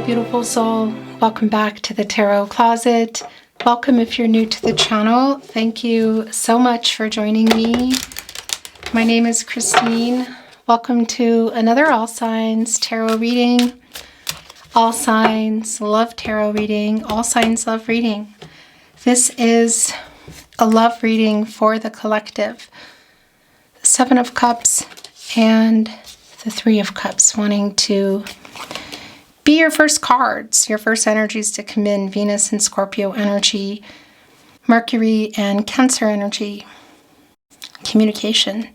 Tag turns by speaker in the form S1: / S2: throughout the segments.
S1: beautiful soul. Welcome back to the Tarot Closet. Welcome if you're new to the channel. Thank you so much for joining me. My name is Christine. Welcome to another All Signs Tarot reading. All Signs Love Tarot reading. All Signs Love reading. This is a love reading for the collective. The Seven of Cups and the Three of Cups, wanting to be your first cards, your first energies to come in. Venus and Scorpio energy, Mercury and Cancer energy, communication.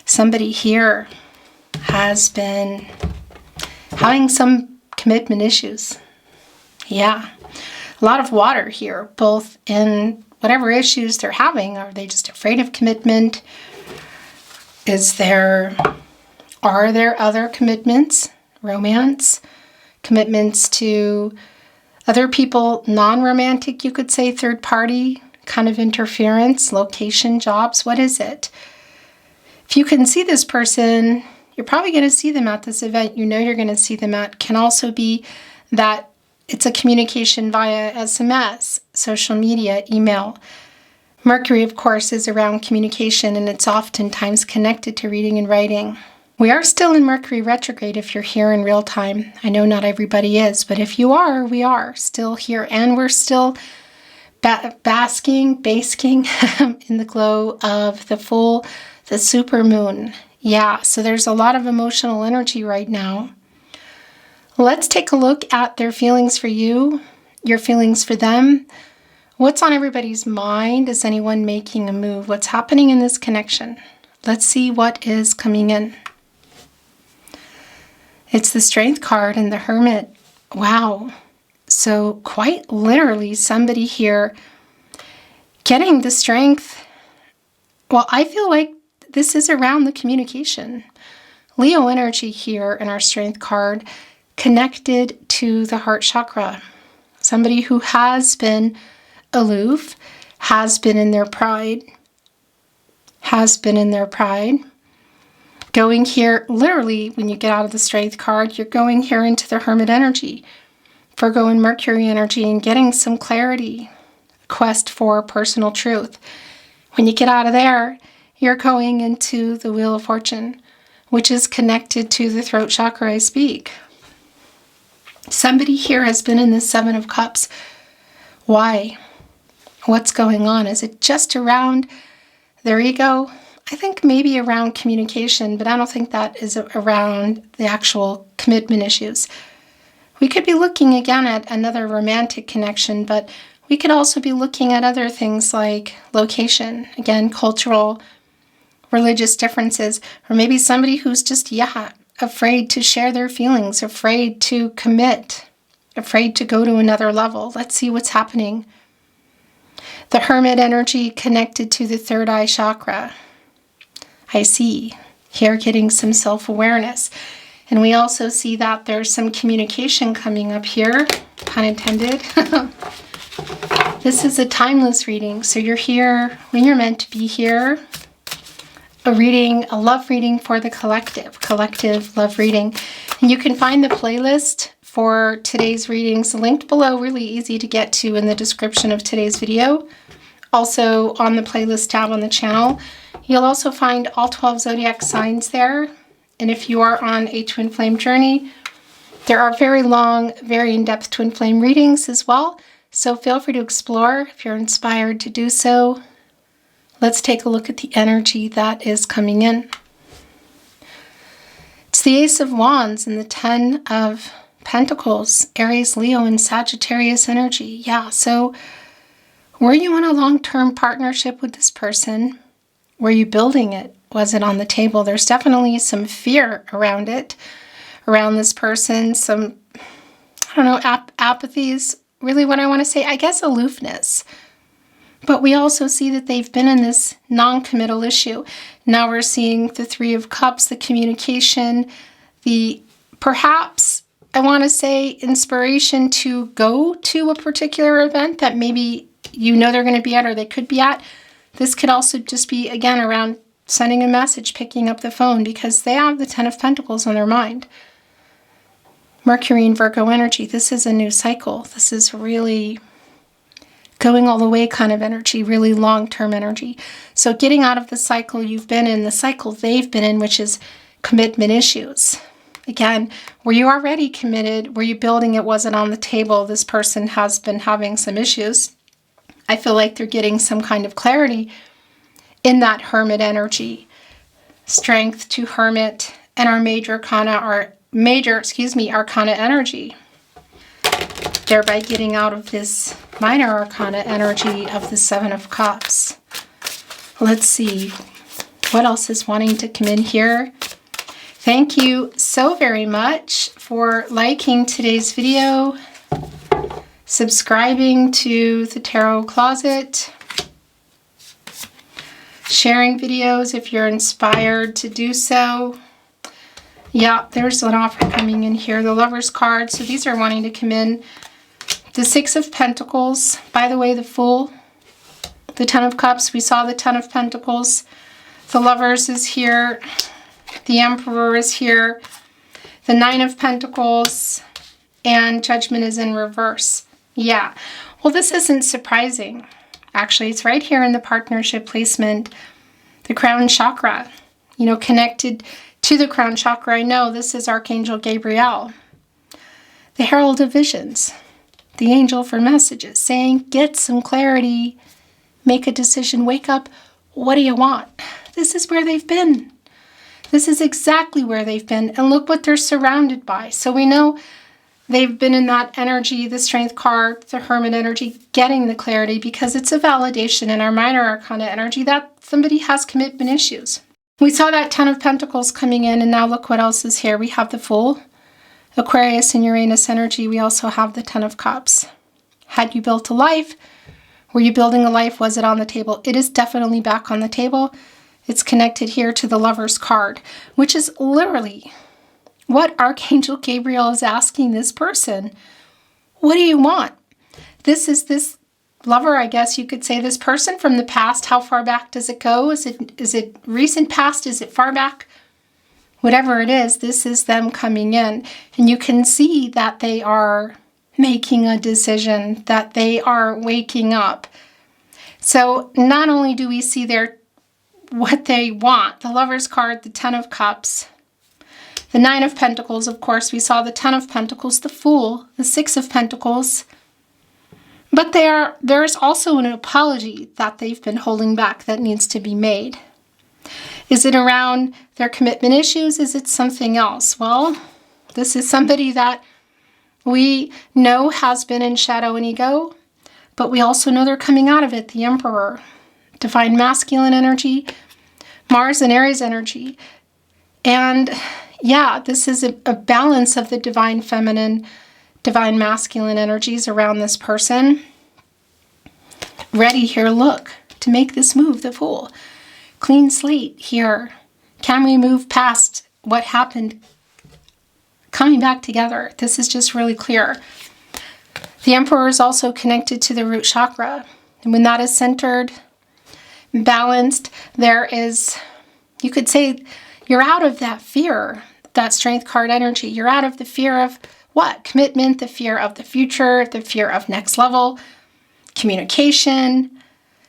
S1: Somebody here has been having some commitment issues. Yeah, a lot of water here, both in whatever issues they're having. Are they just afraid of commitment? Are there other commitments? Romance, commitments to other people, non-romantic, you could say, third party kind of interference, location, jobs. What is it? If you can see this person, you're probably going to see them at this event. You know you're going to see them at. Can also be that it's a communication via SMS, social media, email. Mercury, of course, is around communication, and it's oftentimes connected to reading and writing. We are still in Mercury retrograde if you're here in real time. I know not everybody is, but if you are, we are still here. And we're still basking in the glow of the super moon. Yeah, so there's a lot of emotional energy right now. Let's take a look at their feelings for you, your feelings for them. What's on everybody's mind? Is anyone making a move? What's happening in this connection? Let's see what is coming in. It's the Strength card and the Hermit. Wow. So quite literally somebody here getting the strength. Well, I feel like this is around the communication. Leo energy here in our Strength card connected to the heart chakra. Somebody who has been aloof, has been in their pride, Going here, literally, when you get out of the Strength card, you're going here into the Hermit energy, Virgo and Mercury energy, and getting some clarity, a quest for personal truth. When you get out of there, you're going into the Wheel of Fortune, which is connected to the throat chakra I speak. Somebody here has been in the Seven of Cups. Why? What's going on? Is it just around their ego? I think maybe around communication, but I don't think that is around the actual commitment issues. We could be looking again at another romantic connection, but we could also be looking at other things like location, again, cultural, religious differences, or maybe somebody who's just, afraid to share their feelings, afraid to commit, afraid to go to another level. Let's see what's happening. The Hermit energy connected to the third eye chakra. I see here getting some self-awareness. And we also see that there's some communication coming up here, pun intended. This is a timeless reading. So you're here when you're meant to be here. A love reading for the collective love reading. And you can find the playlist for today's readings linked below, really easy to get to in the description of today's video. Also on the playlist tab on the channel. You'll also find all 12 zodiac signs there. And if you are on a twin flame journey, there are very long, very in-depth twin flame readings as well. So feel free to explore if you're inspired to do so. Let's take a look at the energy that is coming in. It's the Ace of Wands and the Ten of Pentacles, Aries, Leo, and Sagittarius energy. Yeah, so were you in a long-term partnership with this person? Were you building it? Was it on the table? There's definitely some fear around it, around this person. Some, apathy is really what I want to say. I guess aloofness. But we also see that they've been in this non-committal issue. Now we're seeing the Three of Cups, the communication, the perhaps, I want to say, inspiration to go to a particular event that maybe you know they're going to be at or they could be at. This could also just be, again, around sending a message, picking up the phone, because they have the Ten of Pentacles on their mind. Mercury and Virgo energy. This is a new cycle. This is really going all the way kind of energy, really long-term energy. So getting out of the cycle you've been in, the cycle they've been in, which is commitment issues. Again, were you already committed? Were you building? It wasn't on the table. This person has been having some issues. I feel like they're getting some kind of clarity in that Hermit energy. Strength to Hermit and our major arcana energy. Thereby getting out of this minor arcana energy of the Seven of Cups. Let's see. What else is wanting to come in here? Thank you so very much for liking today's video, subscribing to the Tarot Closet, sharing videos if you're inspired to do so. Yeah, there's an offer coming in here. The Lover's card. So these are wanting to come in. The Six of Pentacles. By the way, the Fool. The Ten of Cups. We saw the Ten of Pentacles. The Lovers is here. The Emperor is here. The Nine of Pentacles. And Judgment is in reverse. Yeah. Well, this isn't surprising. Actually, it's right here in the partnership placement. The crown chakra. You know, connected to the crown chakra. I know this is Archangel Gabriel. The Herald of Visions. The angel for messages. Saying, get some clarity. Make a decision. Wake up. What do you want? This is where they've been. This is exactly where they've been. And look what they're surrounded by. So we know they've been in that energy, the Strength card, the Hermit energy, getting the clarity because it's a validation in our minor arcana energy that somebody has commitment issues. We saw that Ten of Pentacles coming in, and now look what else is here. We have the Fool, Aquarius and Uranus energy. We also have the Ten of Cups. Had you built a life? Were you building a life? Was it on the table? It is definitely back on the table. It's connected here to the Lover's card, which is literally what Archangel Gabriel is asking this person. What do you want? This is this lover, I guess you could say, this person from the past. How far back does it go? Is it recent past? Is it far back? Whatever it is, this is them coming in. And you can see that they are making a decision, that they are waking up. So not only do we see what they want, the Lover's card, the Ten of Cups, the Nine of Pentacles, of course, we saw the Ten of Pentacles, the Fool, the Six of Pentacles. But there's also an apology that they've been holding back that needs to be made. Is it around their commitment issues? Is it something else? Well, this is somebody that we know has been in shadow and ego, but we also know they're coming out of it. The Emperor, divine masculine energy, Mars and Aries energy. And yeah, this is a balance of the divine feminine, divine masculine energies around this person. Ready here, look, to make this move, the Fool. Clean slate here. Can we move past what happened? Coming back together. This is just really clear. The Emperor is also connected to the root chakra. And when that is centered, balanced, there is, you could say, you're out of that fear, that Strength card energy. You're out of the fear of what? Commitment, the fear of the future, the fear of next level, communication,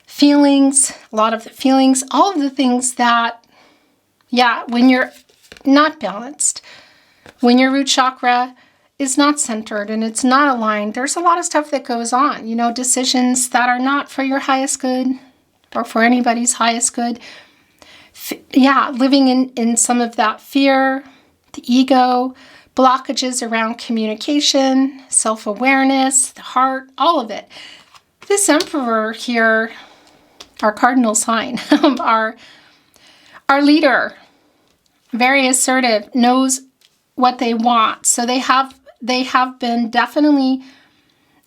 S1: feelings, a lot of the feelings, all of the things that, yeah, when you're not balanced, when your root chakra is not centered and it's not aligned, there's a lot of stuff that goes on, you know, decisions that are not for your highest good or for anybody's highest good. Yeah, living in some of that fear, the ego, blockages around communication, self-awareness, the heart, all of it. This Emperor here, our cardinal sign, our leader, very assertive, knows what they want. So they have been definitely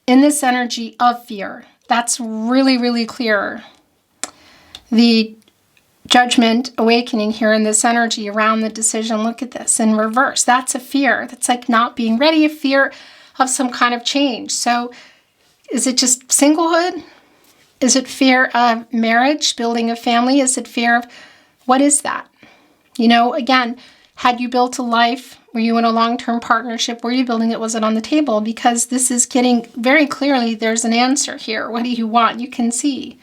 S1: in this energy of fear. That's really, really clear. The Judgment awakening here in this energy around the decision. Look at this in reverse. That's a fear. That's like not being ready, a fear of some kind of change. So is it just singlehood? Is it fear of marriage, building a family? Is it fear of, what is that? You know, again, had you built a life? Were you in a long-term partnership? Were you building it? Was it on the table? Because this is getting very clearly, there's an answer here. What do you want? You can see.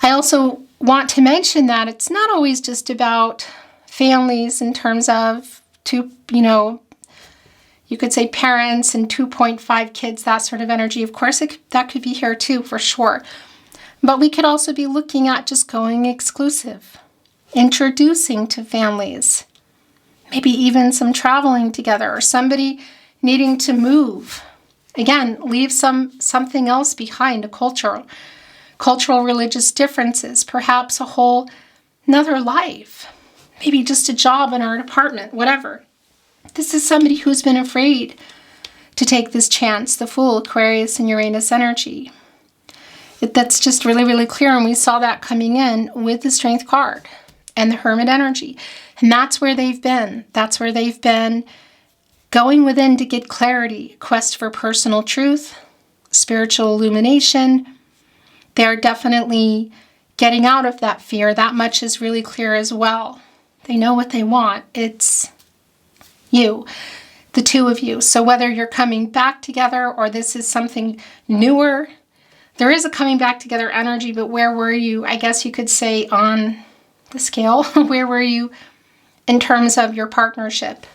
S1: I also want to mention that it's not always just about families in terms of two, you could say parents and 2.5 kids, that sort of energy. Of course, that could be here too, for sure. But we could also be looking at just going exclusive, introducing to families, maybe even some traveling together, or somebody needing to move. Again, leave something else behind, a cultural religious differences, perhaps a whole another life, maybe just a job in our department, whatever. This is somebody who's been afraid to take this chance, the Fool, Aquarius, and Uranus energy. That's just really, really clear, and we saw that coming in with the Strength card and the Hermit energy. And that's where they've been. That's where they've been going within to get clarity, quest for personal truth, spiritual illumination. They're definitely getting out of that fear. That much is really clear as well. They know what they want. It's you, the two of you. So whether you're coming back together or this is something newer, there is a coming back together energy, but where were you, I guess you could say, on the scale? Where were you in terms of your partnership?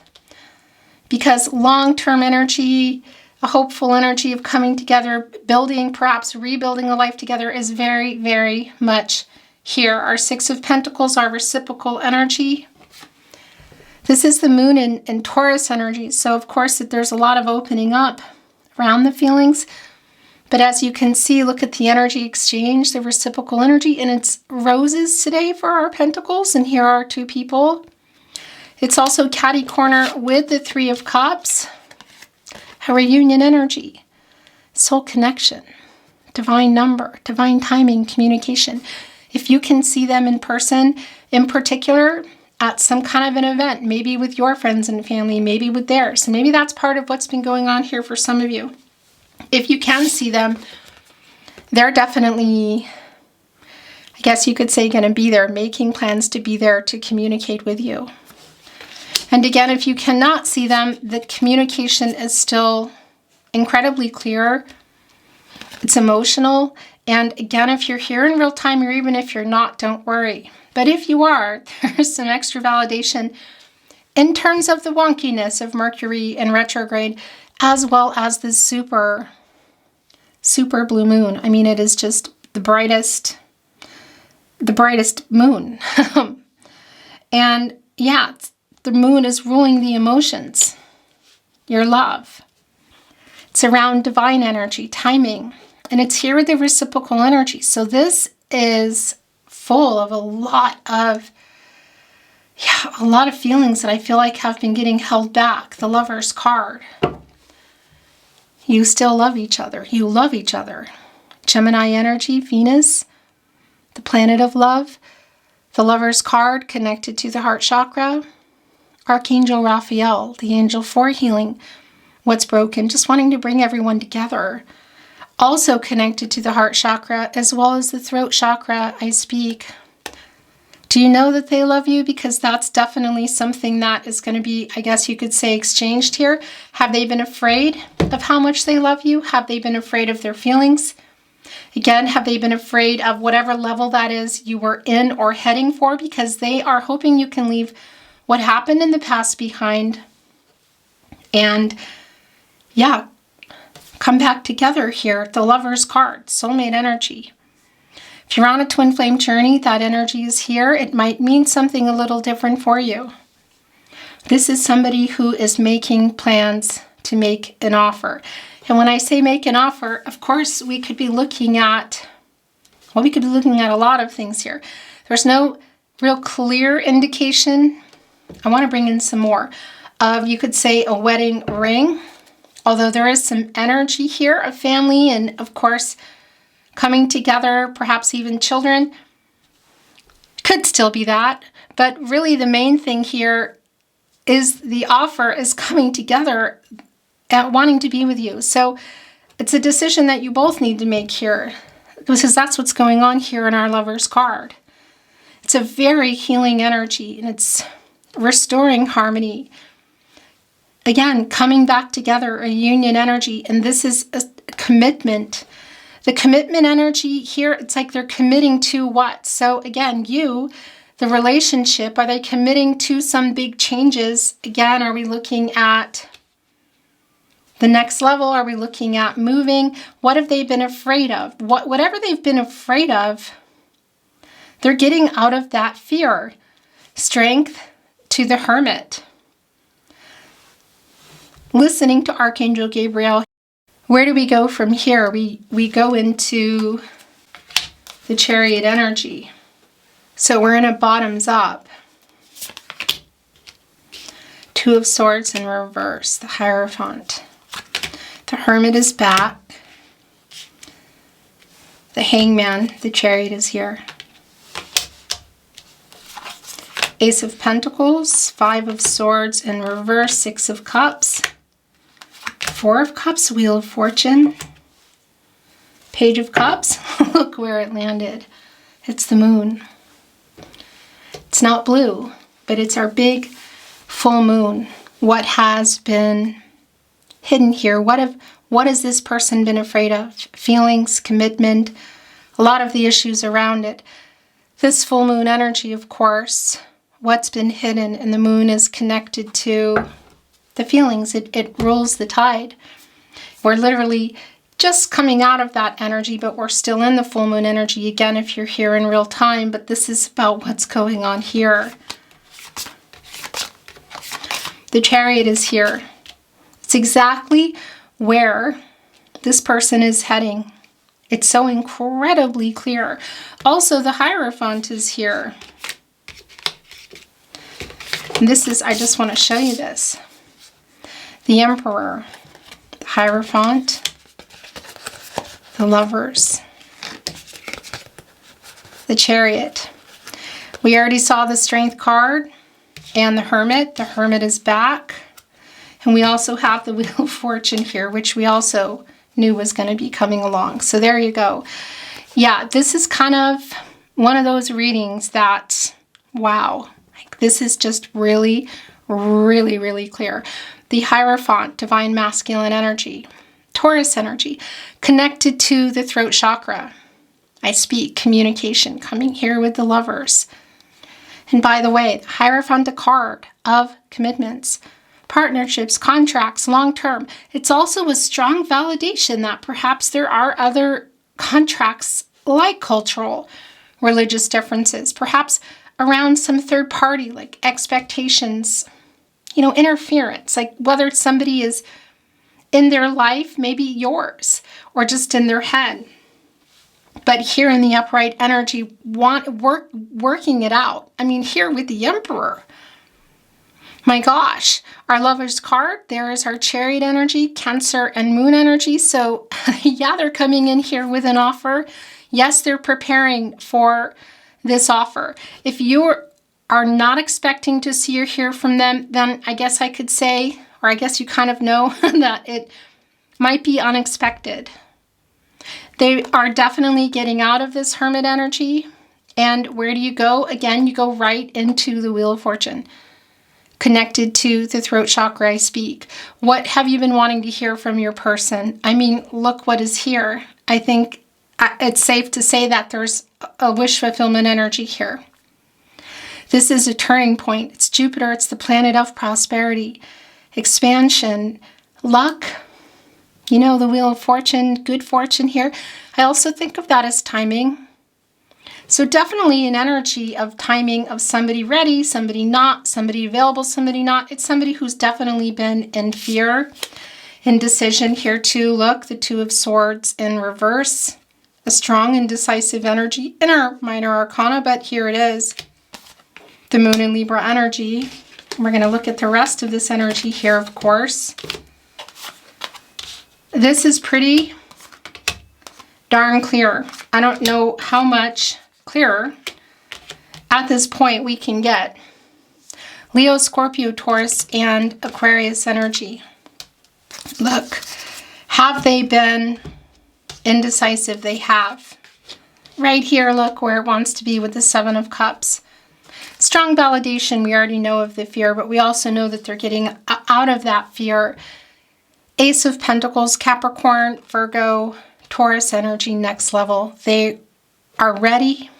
S1: Because long-term energy, a hopeful energy of coming together, building, perhaps rebuilding a life together is very, very much here. Our Six of Pentacles, our reciprocal energy. This is the moon in Taurus energy. So of course there's a lot of opening up around the feelings. But as you can see, look at the energy exchange, the reciprocal energy, and it's roses today for our pentacles. And here are two people. It's also catty corner with the Three of Cups. A reunion energy, soul connection, divine number, divine timing, communication. If you can see them in person, in particular, at some kind of an event, maybe with your friends and family, maybe with theirs. And maybe that's part of what's been going on here for some of you. If you can see them, they're definitely, I guess you could say, going to be there, making plans to be there to communicate with you. And again, if you cannot see them, the communication is still incredibly clear. It's emotional. And again, if you're here in real time, or even if you're not, don't worry. But if you are, there's some extra validation in terms of the wonkiness of Mercury in retrograde, as well as the super blue moon. I mean, it is just the brightest moon. And yeah, the moon is ruling the emotions, your love. It's around divine energy, timing, and it's here with the reciprocal energy. So this is full of a lot of feelings that I feel like have been getting held back. The Lover's card. You still love each other. You love each other. Gemini energy, Venus, the planet of love. The Lover's card connected to the heart chakra. Archangel Raphael, the angel for healing what's broken, just wanting to bring everyone together. Also connected to the heart chakra as well as the throat chakra. I speak. Do you know that they love you? Because that's definitely something that is going to be, I guess you could say, exchanged here. Have they been afraid of how much they love you? Have they been afraid of their feelings? Again, have they been afraid of whatever level that is you were in or heading for? Because they are hoping you can leave what happened in the past behind and, yeah, come back together here. The Lover's card, soulmate energy. If you're on a twin flame journey, that energy is here. It might mean something a little different for you. This is somebody who is making plans to make an offer. And when I say make an offer, of course, we could be looking at, a lot of things here. There's no real clear indication. I want to bring in some more of, you could say, a wedding ring. Although there is some energy here of family and, of course, coming together, perhaps even children. Could still be that. But really the main thing here is the offer is coming together and wanting to be with you. So it's a decision that you both need to make here, because that's what's going on here in our Lover's card. It's a very healing energy, and it's restoring harmony. Again, coming back together, a union energy. And this is a commitment. The commitment energy here, it's like they're committing to what? So again, the relationship, are they committing to some big changes? Again, are we looking at the next level? Are we looking at moving? What have they been afraid of? Whatever they've been afraid of, they're getting out of that fear. Strength to the Hermit. Listening to Archangel Gabriel. Where do we go from here? We go into the Chariot energy. So we're in a bottoms up. Two of Swords in reverse, the Hierophant. The Hermit is back. The Hangman, the Chariot is here. Ace of Pentacles, Five of Swords in reverse, Six of Cups. Four of Cups, Wheel of Fortune. Page of Cups, look where it landed. It's the Moon. It's not blue, but it's our big full moon. What has been hidden here? What has this person been afraid of? Feelings, commitment, a lot of the issues around it. This full moon energy, of course, what's been hidden, and the moon is connected to the feelings. It rules the tide. We're literally just coming out of that energy, but we're still in the full moon energy again if you're here in real time, but this is about what's going on here. The Chariot is here. It's exactly where this person is heading. It's so incredibly clear. Also, the Hierophant is here. And this is, I just want to show you this. The Emperor, the Hierophant, the Lovers, the Chariot. We already saw the Strength card and the Hermit. The Hermit is back. And we also have the Wheel of Fortune here, which we also knew was going to be coming along. So there you go. Yeah, this is kind of one of those readings that, wow, like this is just really, really, really clear. The Hierophant, Divine Masculine energy, Taurus energy, connected to the throat chakra. I speak communication, coming here with the Lovers. And by the way, the Hierophant, a card of commitments, partnerships, contracts, long-term. It's also a strong validation that perhaps there are other contracts like cultural, religious differences, perhaps around some third party, like expectations, you know, interference, like whether somebody is in their life, maybe yours, or just in their head. But here in the upright energy, working it out. I mean, here with the Emperor, my gosh, our Lovers card, there is our Chariot energy, Cancer and Moon energy. So yeah, they're coming in here with an offer. Yes, they're preparing for this offer. If you are not expecting to see or hear from them, then I guess I could say, or I guess you kind of know that it might be unexpected. They are definitely getting out of this Hermit energy. And where do you go? Again, you go right into the Wheel of Fortune, connected to the throat chakra I speak. What have you been wanting to hear from your person? I mean, look what is here. I think it's safe to say that there's a wish fulfillment energy here. This is a turning point. It's Jupiter. It's the planet of prosperity, expansion, luck. You know, the Wheel of Fortune, good fortune here. I also think of that as timing. So definitely an energy of timing of somebody ready, somebody not, somebody available, somebody not. It's somebody who's definitely been in fear, indecision here too. Look, the Two of Swords in reverse. A strong and decisive energy in our minor arcana, but here it is. The Moon in Libra energy. We're going to look at the rest of this energy here, of course. This is pretty darn clear. I don't know how much clearer at this point we can get. Leo, Scorpio, Taurus, and Aquarius energy. Look, have they been indecisive? They have. Right here, look where it wants to be with the Seven of Cups. Strong validation, we already know of the fear, but we also know that they're getting out of that fear. Ace of Pentacles, Capricorn, Virgo, Taurus energy, next level. They are ready.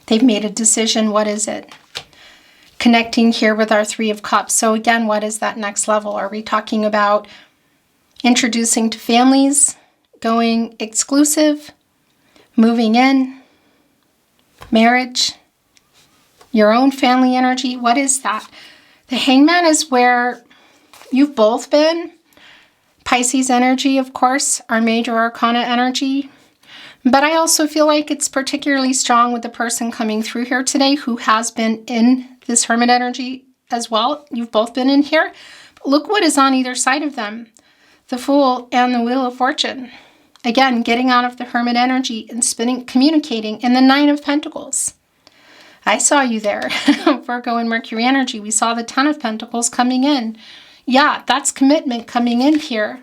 S1: They've made a decision. What is it? Connecting here with our Three of Cups. So again, what is that next level? Are we talking about introducing to families, going exclusive, moving in, marriage, your own family energy? What is that? The Hangman is where you've both been. Pisces energy, of course, our major arcana energy. But I also feel like it's particularly strong with the person coming through here today who has been in this Hermit energy as well. You've both been in here. But look what is on either side of them. The Fool and the Wheel of Fortune. Again, getting out of the Hermit energy and communicating. And the Nine of Pentacles. I saw you there. Virgo and Mercury energy. We saw the Ten of Pentacles coming in. Yeah, that's commitment coming in here.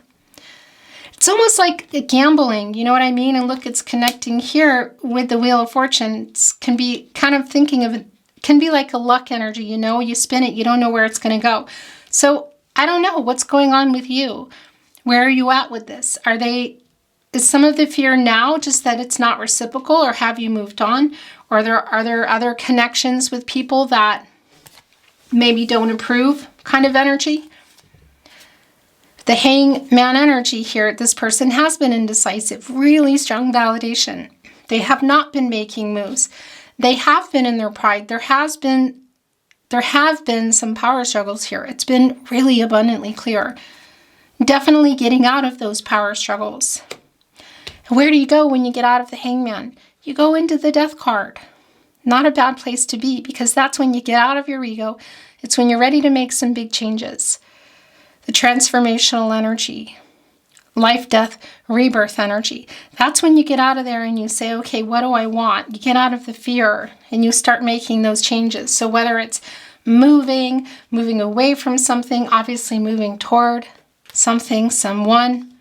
S1: It's almost like gambling, you know what I mean? And look, it's connecting here with the Wheel of Fortune. It can be kind of thinking of it, can be like a luck energy, you know? You spin it, you don't know where it's going to go. So I don't know what's going on with you. Where are you at with this? Is some of the fear now just that it's not reciprocal, or have you moved on? Or are there other connections with people that maybe don't approve kind of energy? The Hangman energy here, this person has been indecisive, really strong validation. They have not been making moves. They have been in their pride. There have been some power struggles here. It's been really abundantly clear. Definitely getting out of those power struggles. Where do you go when you get out of the Hangman? You go into the Death card. Not a bad place to be, because that's when you get out of your ego. It's when you're ready to make some big changes. The transformational energy, life, death, rebirth energy. That's when you get out of there and you say, okay, what do I want? You get out of the fear and you start making those changes. So whether it's moving away from something, obviously moving toward something, someone,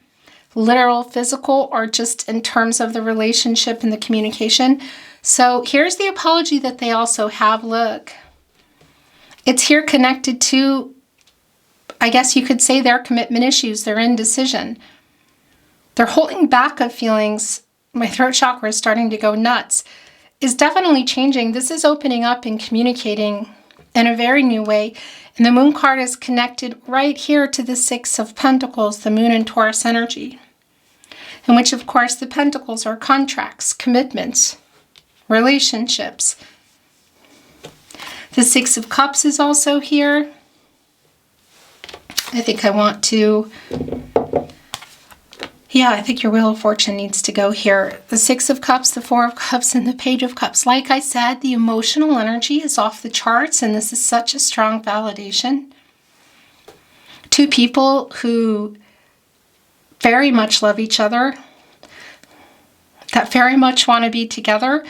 S1: literal, physical, or just in terms of the relationship and the communication. So here's the apology that they also have. Look, it's here connected to, I guess you could say, their commitment issues, their indecision. They're holding back of feelings. My throat chakra is starting to go nuts. Is definitely changing. This is opening up and communicating in a very new way. And the Moon card is connected right here to the Six of Pentacles, the Moon and Taurus energy. In which, of course, the Pentacles are contracts, commitments, relationships. The Six of Cups is also here. I think I want to, I think your Wheel of Fortune needs to go here. The Six of Cups, the Four of Cups, and the Page of Cups. Like I said, the emotional energy is off the charts, and this is such a strong validation. Two people who very much love each other, that very much want to be together.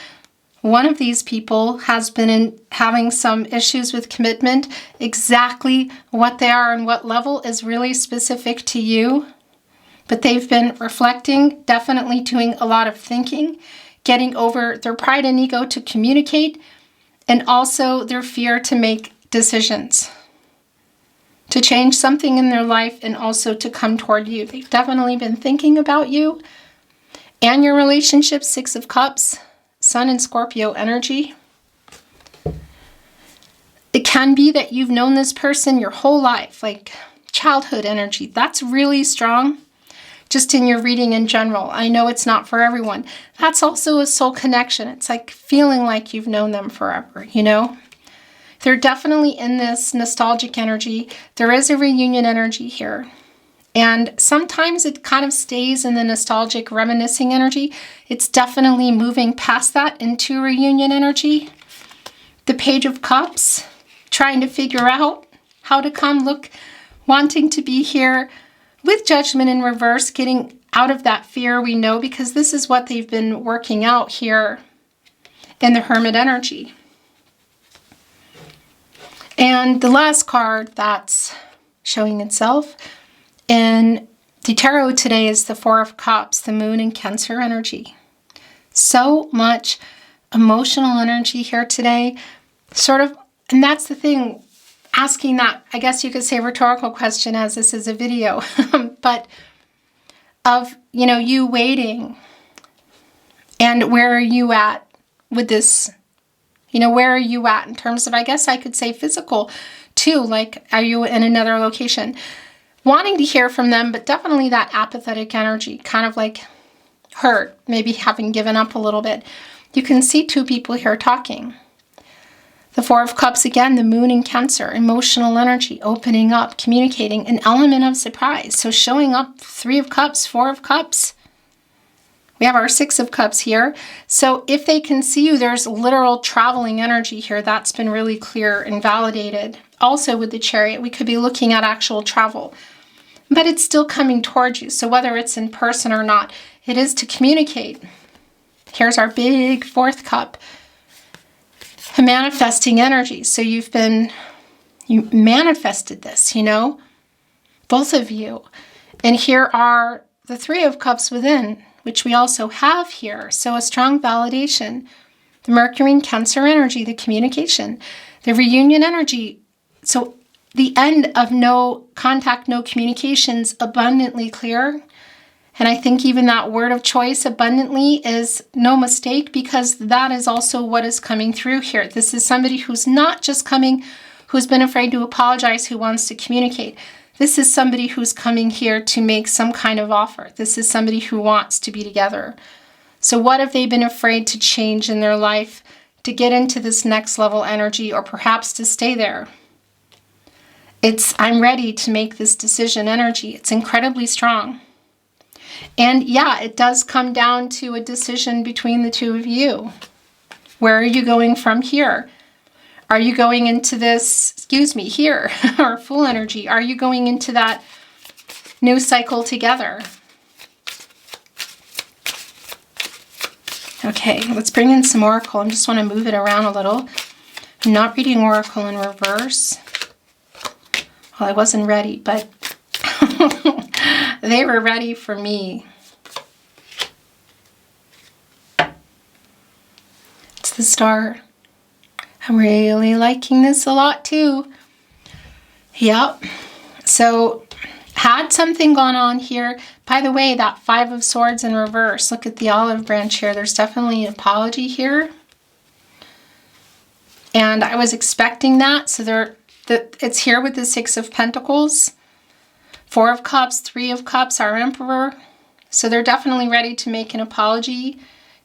S1: One of these people has been having some issues with commitment. Exactly what they are and what level is really specific to you. But they've been reflecting, definitely doing a lot of thinking, getting over their pride and ego to communicate, and also their fear to make decisions, to change something in their life, and also to come toward you. They've definitely been thinking about you and your relationship. Six of Cups. Sun and Scorpio energy. It can be that you've known this person your whole life, like childhood energy. That's really strong, just in your reading in general. I know it's not for everyone. That's also a soul connection. It's like feeling like you've known them forever, you know? They're definitely in this nostalgic energy. There is a reunion energy here. And sometimes it kind of stays in the nostalgic, reminiscing energy. It's definitely moving past that into reunion energy. The Page of Cups, trying to figure out how to come, look, wanting to be here with Judgment in reverse, getting out of that fear, we know, because this is what they've been working out here in the Hermit energy. And the last card that's showing itself in the tarot today is the Four of Cups, the Moon and Cancer energy. So much emotional energy here today. sort of, and that's the thing, asking that, I guess you could say, rhetorical question, as this is a video, but of, you know, you waiting, and where are you at with this? You know, where are you at in terms of, I guess I could say, physical too, like, are you in another location? Wanting to hear from them, but definitely that apathetic energy, kind of like hurt, maybe having given up a little bit. You can see two people here talking. The Four of Cups, again, the moon in Cancer, emotional energy, opening up, communicating, an element of surprise. So showing up, Three of Cups, Four of Cups. We have our Six of Cups here. So if they can see you, there's literal traveling energy here. That's been really clear and validated. Also with the Chariot, we could be looking at actual travel, but it's still coming towards you. So whether it's in person or not, it is to communicate. Here's our big Fourth Cup. Manifesting energy. So you manifested this, you know, both of you. And here are the Three of Cups within, which we also have here. So a strong validation. The Mercury in Cancer energy, the communication, the reunion energy. So the end of no contact, no communications, abundantly clear. And I think even that word of choice, abundantly, is no mistake, because that is also what is coming through here. This is somebody who's not just coming, who's been afraid to apologize, who wants to communicate. This is somebody who's coming here to make some kind of offer. This is somebody who wants to be together. So what have they been afraid to change in their life, to get into this next level energy, or perhaps to stay there? It's, I'm ready to make this decision energy. It's incredibly strong. And yeah, it does come down to a decision between the two of you. Where are you going from here? Are you going into this, here, or full energy? Are you going into that new cycle together? Okay, let's bring in some Oracle. I just want to move it around a little. I'm not reading Oracle in reverse. Well, I wasn't ready, but they were ready for me. It's the Star. I'm really liking this a lot too. Yep. So had something gone on here. By the way, that Five of Swords in reverse. Look at the olive branch here. There's definitely an apology here. And I was expecting that. So it's here with the Six of Pentacles. Four of Cups, Three of Cups, our Emperor. So they're definitely ready to make an apology.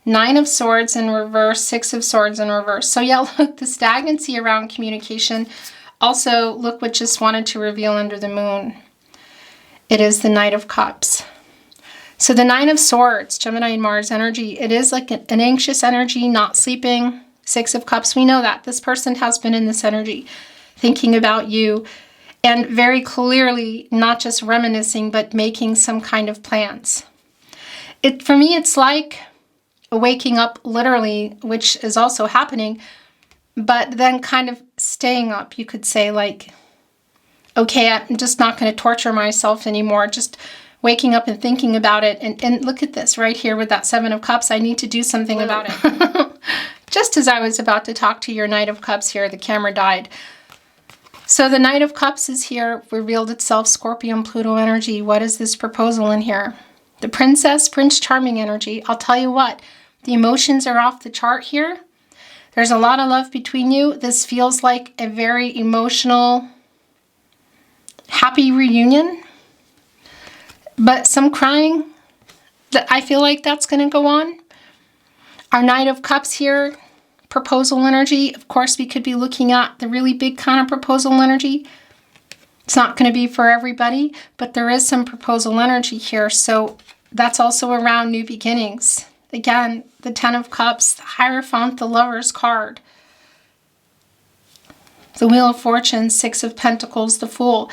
S1: Nine of Swords in reverse, Six of Swords in reverse. So yeah, look, the stagnancy around communication. Also, look what just wanted to reveal under the moon. It is the Knight of Cups. So the Nine of Swords, Gemini and Mars energy, it is like an anxious energy, not sleeping. Six of Cups, we know that. This person has been in this energy, thinking about you, and very clearly not just reminiscing, but making some kind of plans. For me, it's like waking up literally, which is also happening, but then kind of staying up. You could say like, okay, I'm just not going to torture myself anymore. Just waking up and thinking about it. And look at this right here with that Seven of Cups. I need to do something about it. Just as I was about to talk to your Knight of Cups here, the camera died. So the Knight of Cups is here, revealed itself, Scorpio and Pluto energy. What is this proposal in here? The Princess, Prince Charming energy. I'll tell you what, the emotions are off the chart here. There's a lot of love between you. This feels like a very emotional, happy reunion. But some crying, I feel like that's going to go on. Our Knight of Cups here, proposal energy. Of course, we could be looking at the really big kind of proposal energy. It's not going to be for everybody, but there is some proposal energy here. So that's also around new beginnings. Again, the Ten of Cups, the Hierophant, the Lover's card. The Wheel of Fortune, Six of Pentacles, the Fool,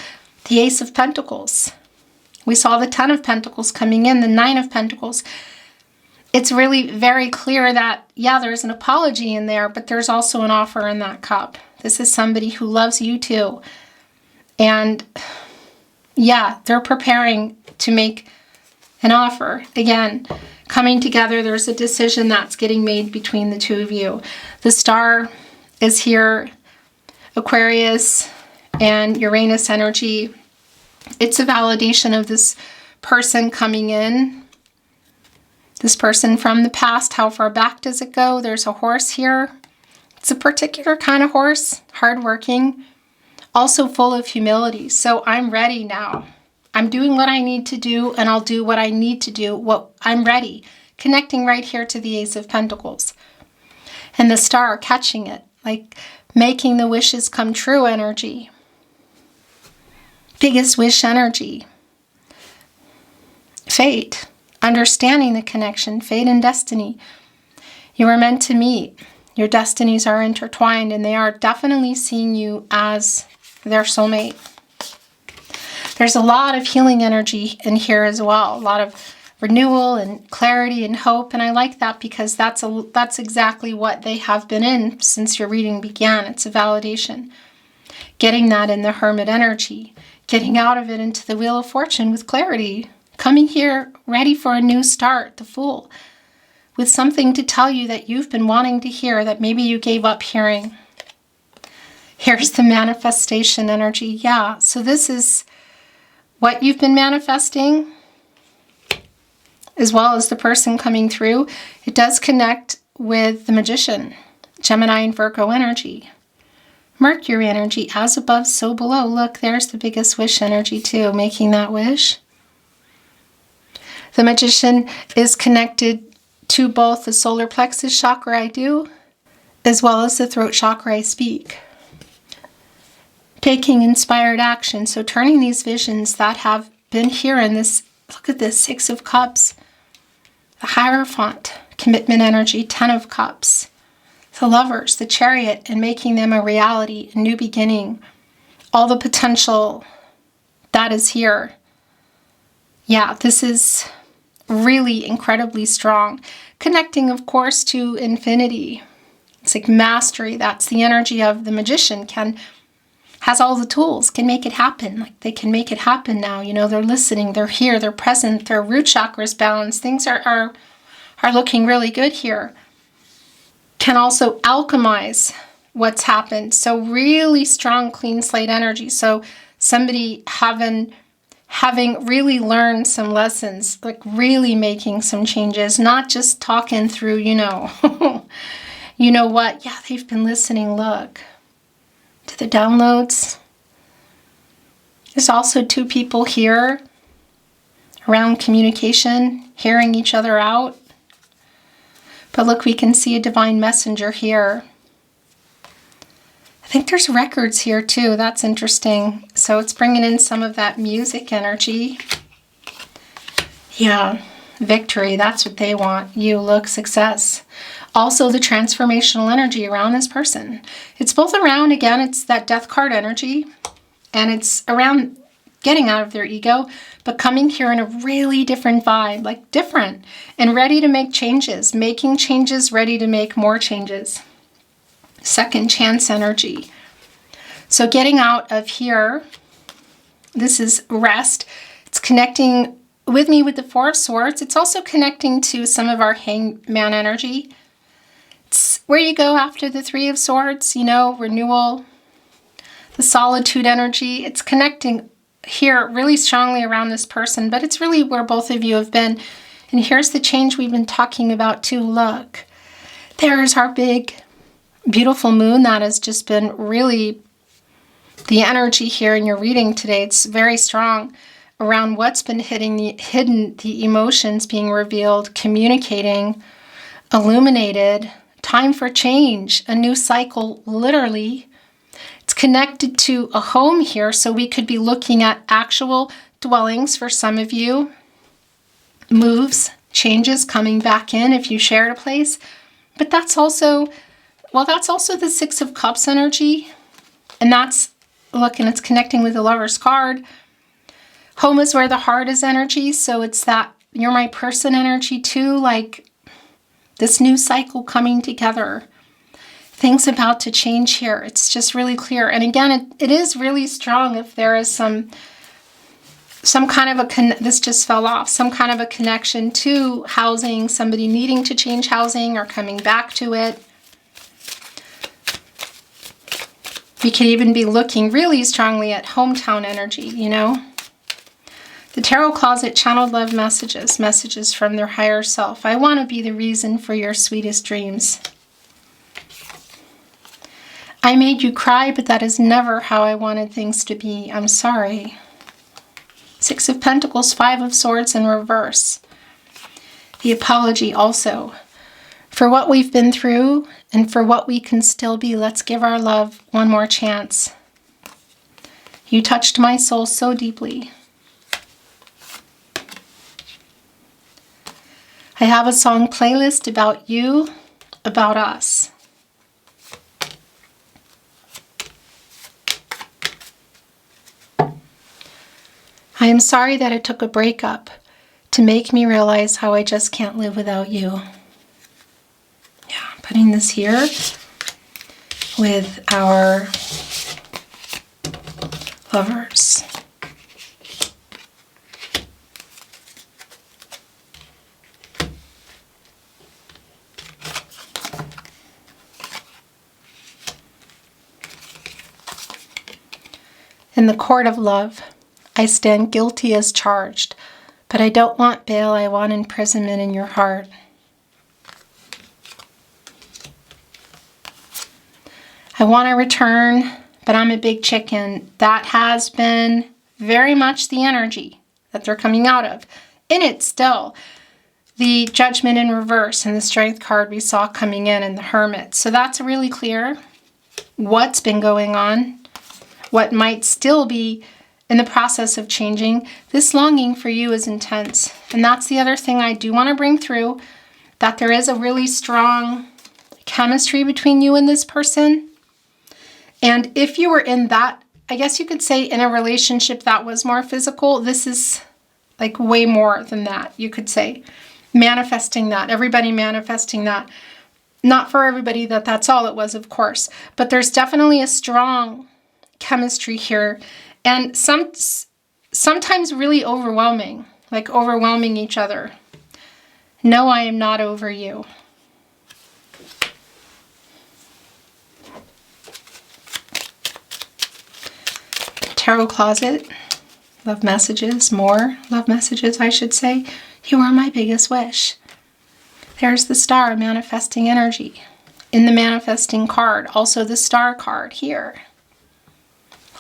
S1: the Ace of Pentacles. We saw the Ten of Pentacles coming in, the Nine of Pentacles. It's really very clear that, yeah, there's an apology in there, but there's also an offer in that cup. This is somebody who loves you too. And yeah, they're preparing to make an offer. Again, coming together, there's a decision that's getting made between the two of you. The Star, is here, Aquarius and Uranus energy. It's a validation of this person coming in. This person from the past, how far back does it go? There's a horse here. It's a particular kind of horse, hardworking, also full of humility. So I'm ready now. I'm doing what I need to do, and I'll do what I need to do. I'm ready. Connecting right here to the Ace of Pentacles. And the star catching it, like making the wishes come true energy. Biggest wish energy. Fate. Understanding the connection. Fate and destiny. You are meant to meet. Your destinies are intertwined, and they are definitely seeing you as their soulmate. There's a lot of healing energy in here as well. A lot of renewal and clarity and hope. And I like that because that's exactly what they have been in since your reading began. It's a validation. Getting that in the Hermit energy. Getting out of it into the Wheel of Fortune with clarity. Coming here ready for a new start, the Fool. With something to tell you that you've been wanting to hear that maybe you gave up hearing. Here's the manifestation energy. Yeah, so this is what you've been manifesting, as well as the person coming through. It does connect with the Magician, Gemini and Virgo energy. Mercury energy, as above, so below. Look, there's the biggest wish energy too, making that wish. The Magician is connected to both the solar plexus chakra I do, as well as the throat chakra I speak. Taking inspired action, so turning these visions that have been here in this, look at this, 6 of Cups, the Hierophant, commitment energy, 10 of Cups, the Lovers, the Chariot, and making them a reality, a new beginning, all the potential that is here. Yeah, this is really incredibly strong. Connecting, of course, to infinity. It's like mastery. That's the energy of the Magician. Has all the tools, can make it happen. Like they can make it happen now. You know, they're listening, they're here, they're present, their root chakra's balanced. Things are looking really good here. Can also alchemize what's happened. So really strong, clean slate energy. So somebody having really learned some lessons, like really making some changes, not just talking through, you know, you know what? Yeah, they've been listening. Look. To the downloads. There's also 2 people here around communication, hearing each other out. But look, we can see a divine messenger here. I think there's records here too. That's interesting. So it's bringing in some of that music energy. Yeah, victory. That's what they want. You, look, success. Also the transformational energy around this person. It's both around, again, it's that death card energy, and it's around getting out of their ego, but coming here in a really different vibe, like different, and ready to make changes, making changes, ready to make more changes. Second chance energy. So getting out of here, this is rest. It's connecting with me with the 4 of Swords. It's also connecting to some of our Hangman energy. It's where you go after the 3 of Swords, you know, renewal, the solitude energy. It's connecting here really strongly around this person, but it's really where both of you have been. And here's the change we've been talking about too. Look, there's our big, beautiful moon that has just been really the energy here in your reading today. It's very strong around what's been hidden, the emotions being revealed, communicating, illuminated, time for change, a new cycle, literally. It's connected to a home here, so we could be looking at actual dwellings for some of you. Moves, changes, coming back in if you shared a place. But that's also, well, that's also the 6 of Cups energy. And that's, look, and it's connecting with the Lover's card. Home is where the heart is energy, so it's that you're my person energy too, like this new cycle coming together. Things about to change here. It's just really clear. And again, it is really strong if there is some kind of this just fell off, some kind of a connection to housing, somebody needing to change housing or coming back to it. We could even be looking really strongly at hometown energy, you know. The Tarot Closet channeled love messages, messages from their higher self. I want to be the reason for your sweetest dreams. I made you cry, but that is never how I wanted things to be. I'm sorry. Six of Pentacles, Five of Swords in reverse. The apology also. For what we've been through and for what we can still be, let's give our love one more chance. You touched my soul so deeply. I have a song playlist about you, about us. I am sorry that it took a breakup to make me realize how I just can't live without you. Yeah, putting this here with our lovers. In the court of love, I stand guilty as charged, but I don't want bail, I want imprisonment in your heart. I want to return, but I'm a big chicken. That has been very much the energy that they're coming out of. In it still, the Judgment in reverse and the Strength card we saw coming in and the Hermit. So that's really clear what's been going on, what might still be in the process of changing. This longing for you is intense. And that's the other thing I do want to bring through, that there is a really strong chemistry between you and this person. And if you were in that, I guess you could say in a relationship that was more physical, this is like way more than that, you could say. Manifesting that, everybody manifesting that. Not for everybody that's all it was, of course. But there's definitely a strong chemistry here, and sometimes really overwhelming, like overwhelming each other. No, I am not over you. Tarot Closet, love messages, more love messages, I should say. You are my biggest wish. There's the Star, manifesting energy. In the manifesting card, also the Star card here.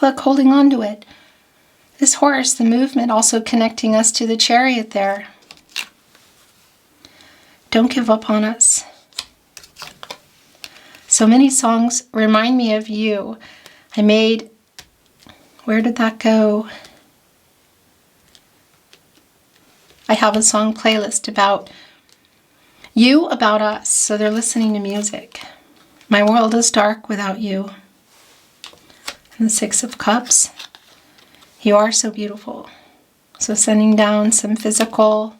S1: Look, holding on to it. This horse, the movement, also connecting us to the Chariot there. Don't give up on us. So many songs remind me of you. I made, where did that go? I have a song playlist about you, about us. So they're listening to music. My world is dark without you. And the Six of Cups. You are so beautiful. So sending down some physical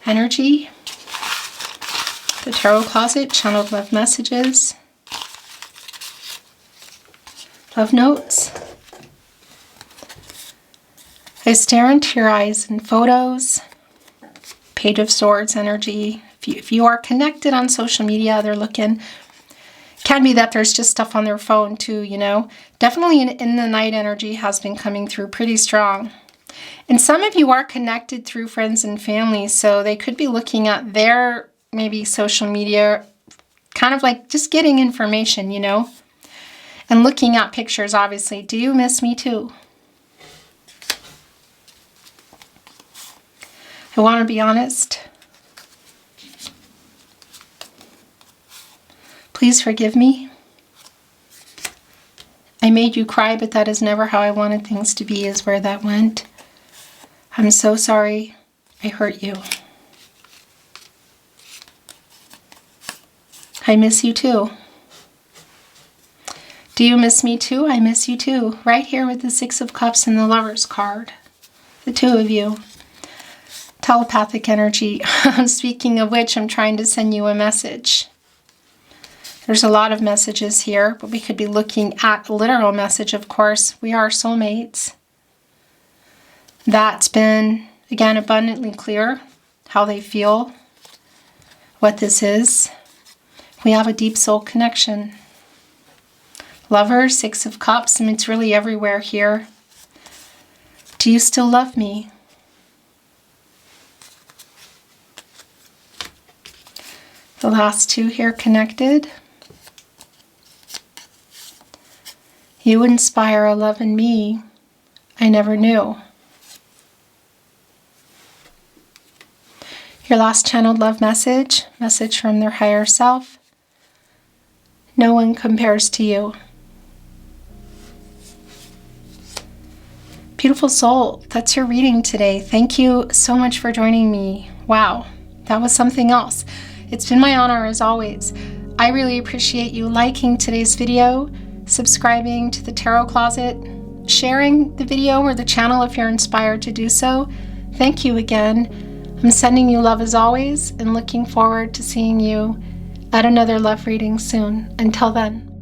S1: energy. The Tarot Closet, channeled love messages. Love notes. I stare into your eyes in photos. Page of Swords energy. If you are connected on social media, they're looking. Can be that there's just stuff on their phone too, you know. Definitely in the night energy has been coming through pretty strong. And some of you are connected through friends and family, so they could be looking at their maybe social media, kind of like just getting information, you know. And looking at pictures, obviously. Do you miss me too? I want to be honest. Please forgive me. I made you cry, but that is never how I wanted things to be, is where that went. I'm so sorry I hurt you. I miss you too. Do you miss me too? I miss you too. Right here with the Six of Cups and the Lovers card. The two of you. Telepathic energy. Speaking of which, I'm trying to send you a message. There's a lot of messages here, but we could be looking at a literal message, of course. We are soulmates. That's been, again, abundantly clear how they feel, what this is. We have a deep soul connection. Lover, Six of Cups, and it's really everywhere here. Do you still love me? The last two here connected. You inspire a love in me I never knew. Your last channeled love message from their higher self. No one compares to you. Beautiful soul, that's your reading today. Thank you so much for joining me. Wow, that was something else. It's been my honor as always. I really appreciate you liking today's video, subscribing to the Tarot Closet, sharing the video or the channel if you're inspired to do so. Thank you again. I'm sending you love as always and looking forward to seeing you at another love reading soon. Until then.